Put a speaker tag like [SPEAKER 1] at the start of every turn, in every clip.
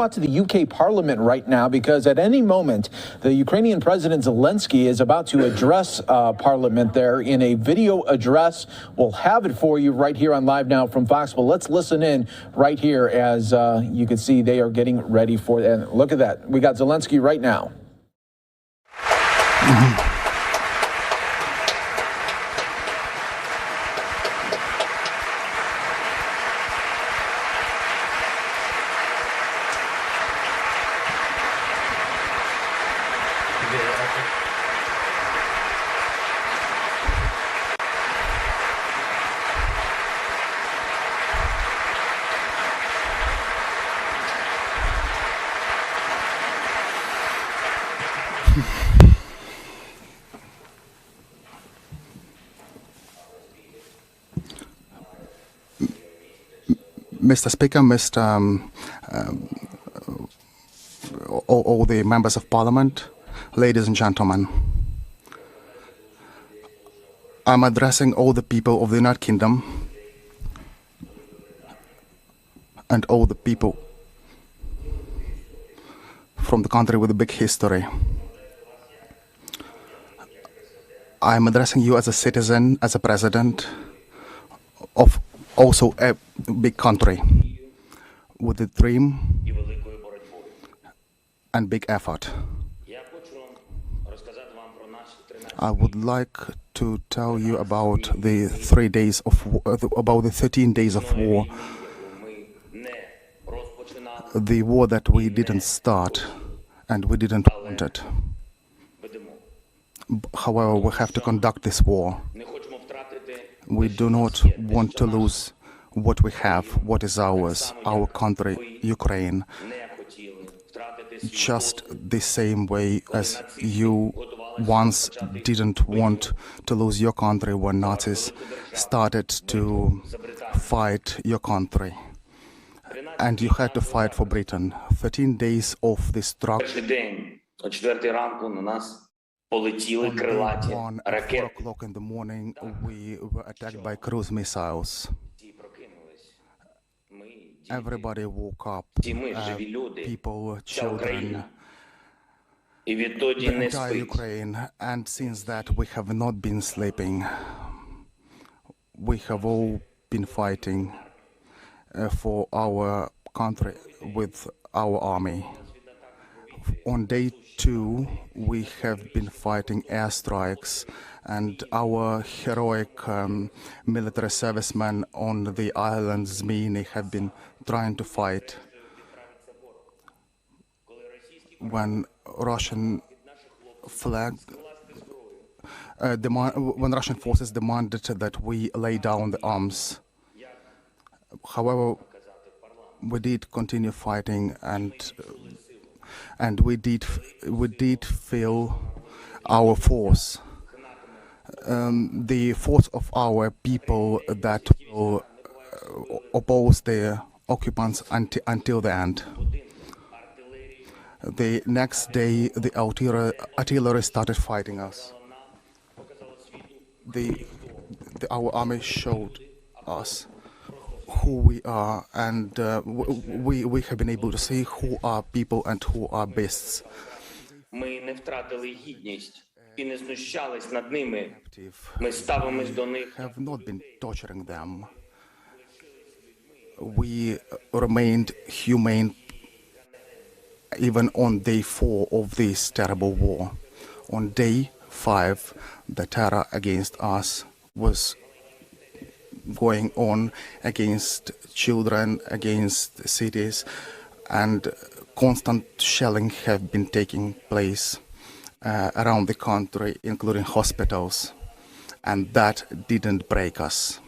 [SPEAKER 1] go out to the UK Parliament right now because at any moment, the Ukrainian President Zelenskyy is about to address Parliament there in a video address. We'll have it for you right here on Live Now from Fox. But let's listen in right here as you can see they are getting ready for it. And look at that. We got Zelenskyy right now.
[SPEAKER 2] Mr. Speaker, all the members of Parliament, ladies and gentlemen, I'm addressing all the people of the United Kingdom and all the people from the country with a big history. I'm addressing you as a citizen, as a president of also a big country with a dream and big effort. I would like to tell you about the 13 days of war. The war that we didn't start and we didn't want it. However, we have to conduct this war. We do not want to lose what we have, what is ours, our country, Ukraine. Just the same way as you once didn't want to lose your country when Nazis started to fight your country. And you had to fight for Britain. 13 days of this struggle. On day 1 at 4 o'clock in the morning, we were attacked by cruise missiles. Everybody woke up, people, children, the entire Ukraine, and since that we have not been sleeping. We have all been fighting for our country with our army. On day 2, we have been fighting airstrikes, and our heroic military servicemen on the island Zmyny have been trying to fight. When Russian forces demanded that we lay down the arms. However, we did continue fighting, and we did feel our force, the force of our people that will oppose the occupants until the end. The next day, the artillery started fighting us. Our army showed us who we are, and we have been able to see who are people and who are beasts. We have not been torturing them. We remained humane even on day 4 of this terrible war. On day 5, the terror against us was going on, against children, against cities, and constant shelling have been taking place around the country, including hospitals, and that didn't break us.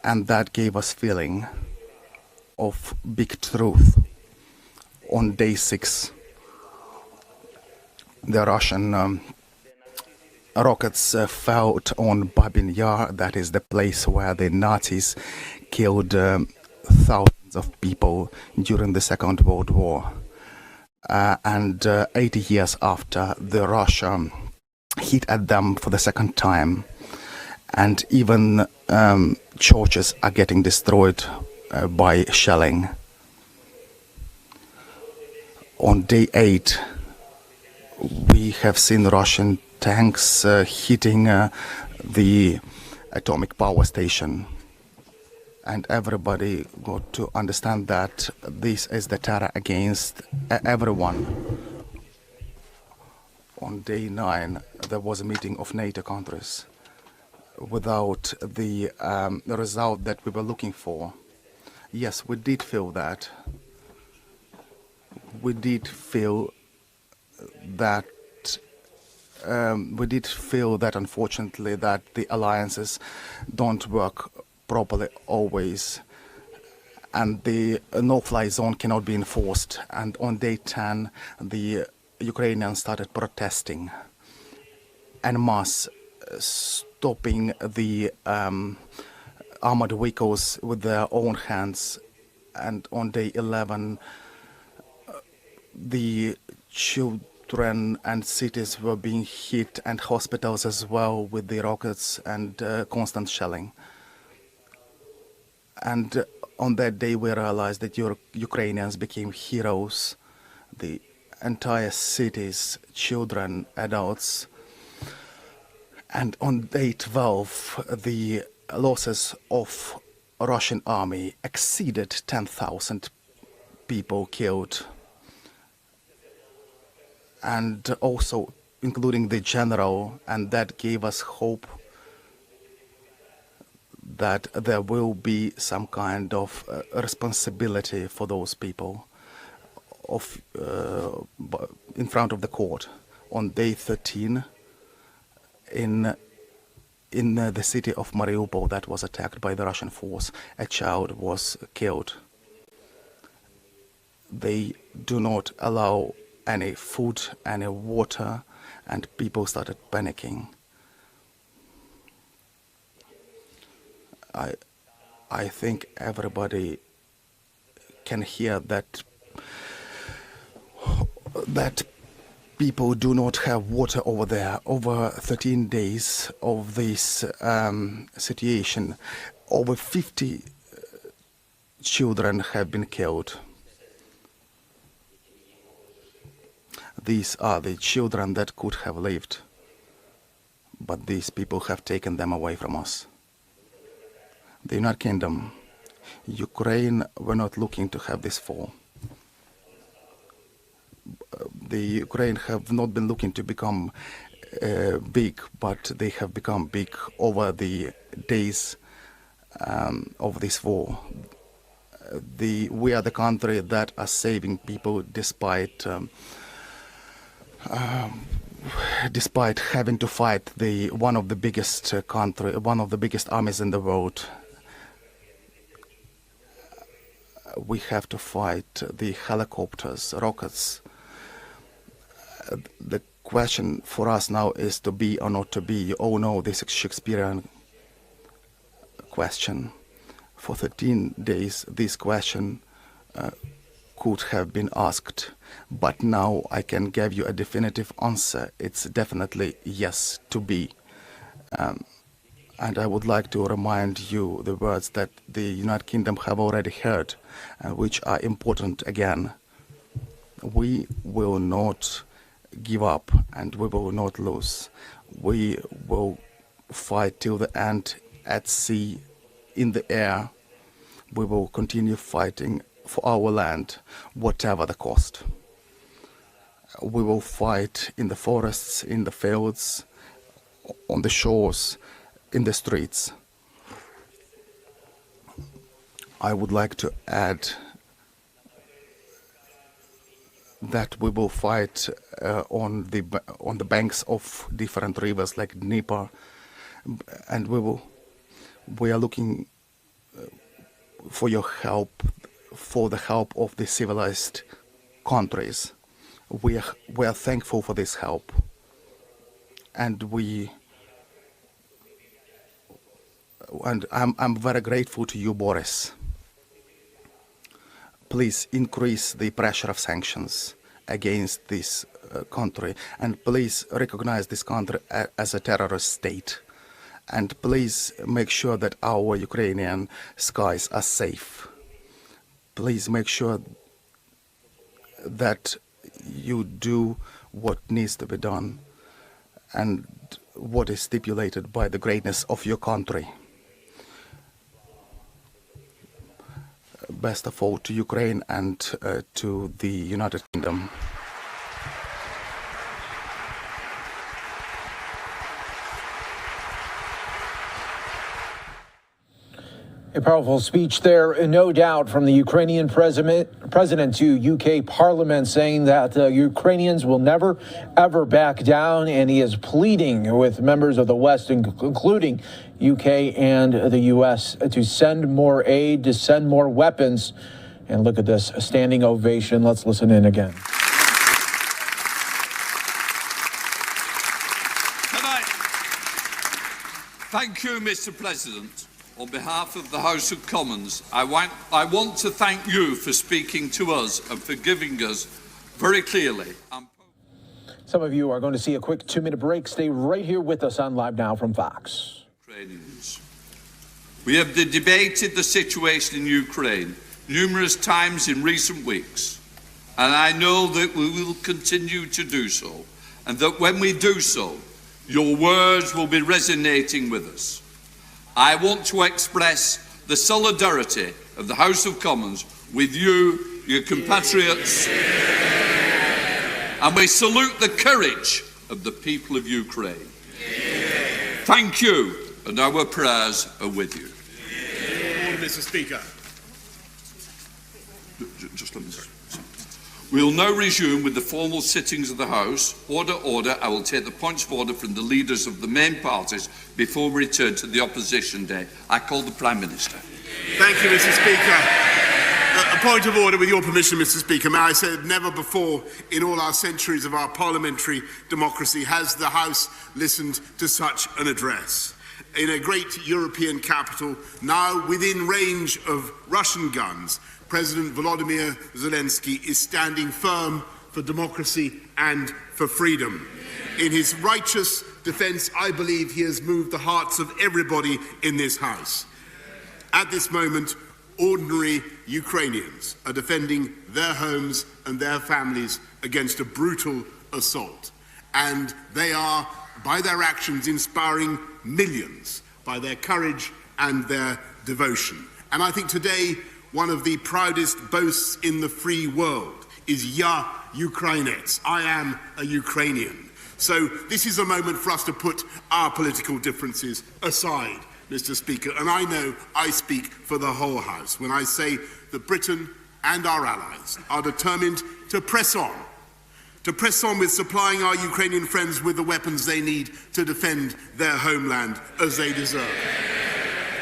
[SPEAKER 2] And that gave us feeling of big truth. On day 6, the Russian rockets fell on Babin Yar, that is the place where the Nazis killed thousands of people during the Second World War. And 80 years after, the Russia hit at them for the second time. And even churches are getting destroyed by shelling. On day 8, we have seen Russian tanks hitting the atomic power station. And everybody got to understand that this is the terror against everyone. On day 9, there was a meeting of NATO countries without the result that we were looking for. Yes, we did feel that. We did feel that unfortunately that the alliances don't work properly always, and the no-fly zone cannot be enforced. And on day 10, the Ukrainians started protesting en masse, stopping the armored vehicles with their own hands. And on day 11, the children and cities were being hit, and hospitals as well, with the rockets and constant shelling. And on that day, we realized that Ukrainians became heroes. The entire cities, children, adults. And on day 12, the losses of Russian army exceeded 10,000 people killed. And also including the general, and that gave us hope that there will be some kind of responsibility for those people in front of the court. On day 13, in the city of Mariupol that was attacked by the Russian force, a child was killed. They do not allow any food, any water, and people started panicking. I think everybody can hear that people do not have water over there. Over 13 days of this situation, over 50 children have been killed. These are the children that could have lived, but these people have taken them away from us. The United Kingdom, Ukraine were not looking to have this fall. The Ukraine have not been looking to become big, but they have become big over the days of this war. We are the country that are saving people despite having to fight one of the biggest armies in the world. We have to fight the helicopters, rockets. The question for us now is to be or not to be. Oh no, this is Shakespearean question. For 13 days, this question could have been asked, but now I can give you a definitive answer. It's definitely yes, to be. And I would like to remind you the words that the United Kingdom have already heard, which are important again. We will not give up, and we will not lose. We will fight till the end, at sea, in the air. We will continue fighting for our land, whatever the cost. We will fight in the forests, in the fields, on the shores, in the streets. I would like to add that we will fight on the banks of different rivers like Dnieper, and we are looking for your help, for the help of the civilized countries. We are thankful for this help, and I'm very grateful to you, Boris. Please increase the pressure of sanctions against this country, and please recognize this country as a terrorist state, and please make sure that our Ukrainian skies are safe. please make sure that you do what needs to be done and what is stipulated by the greatness of your country. Best of all to Ukraine and to the United Kingdom.
[SPEAKER 1] A powerful speech there, no doubt, from the Ukrainian president to UK Parliament, saying that Ukrainians will never, ever back down. And he is pleading with members of the West, including UK and the US, to send more aid, to send more weapons. And look at this, a standing ovation. Let's listen in again.
[SPEAKER 3] Thank you, Mr. President. On behalf of the House of Commons, I want to thank you for speaking to us and for giving us very clearly.
[SPEAKER 1] Some of you are going to see a quick 2-minute break. Stay right here with us on Live Now from Fox.
[SPEAKER 3] Ukrainians. We have debated the situation in Ukraine numerous times in recent weeks, and I know that we will continue to do so, and that when we do so, your words will be resonating with us. I want to express the solidarity of the House of Commons with you, your compatriots, and we salute the courage of the people of Ukraine. Thank you, and our prayers are with you.
[SPEAKER 4] Mr. Speaker.
[SPEAKER 3] Just let me say. We will now resume with the formal sittings of the House. Order. I will take the points of order from the leaders of the main parties before we return to the opposition day. I call the Prime Minister.
[SPEAKER 4] Thank you, Mr. Speaker. A point of order, with your permission, Mr. Speaker. May I say that never before in all our centuries of our parliamentary democracy has the House listened to such an address. In a great European capital, now within range of Russian guns, President Volodymyr Zelenskyy is standing firm for democracy and for freedom. In his righteous defense, I believe he has moved the hearts of everybody in this House. At this moment, ordinary Ukrainians are defending their homes and their families against a brutal assault. And they are, by their actions, inspiring millions by their courage and their devotion. And I think today, one of the proudest boasts in the free world is "Ya Ukrainets." I am a Ukrainian. So this is a moment for us to put our political differences aside, Mr. Speaker, and I know I speak for the whole House when I say that Britain and our allies are determined to press on with supplying our Ukrainian friends with the weapons they need to defend their homeland as they deserve.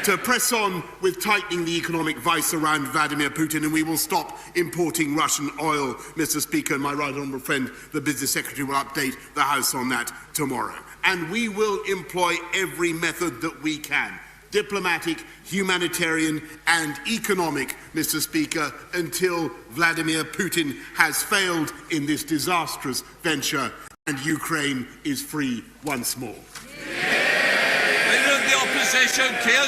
[SPEAKER 4] To press on with tightening the economic vice around Vladimir Putin, and we will stop importing Russian oil, Mr. Speaker, and my right honourable friend, the Business Secretary, will update the House on that tomorrow. And we will employ every method that we can, diplomatic, humanitarian and economic, Mr. Speaker, until Vladimir Putin has failed in this disastrous venture and Ukraine is free once more.
[SPEAKER 3] Leader of the Opposition, Keir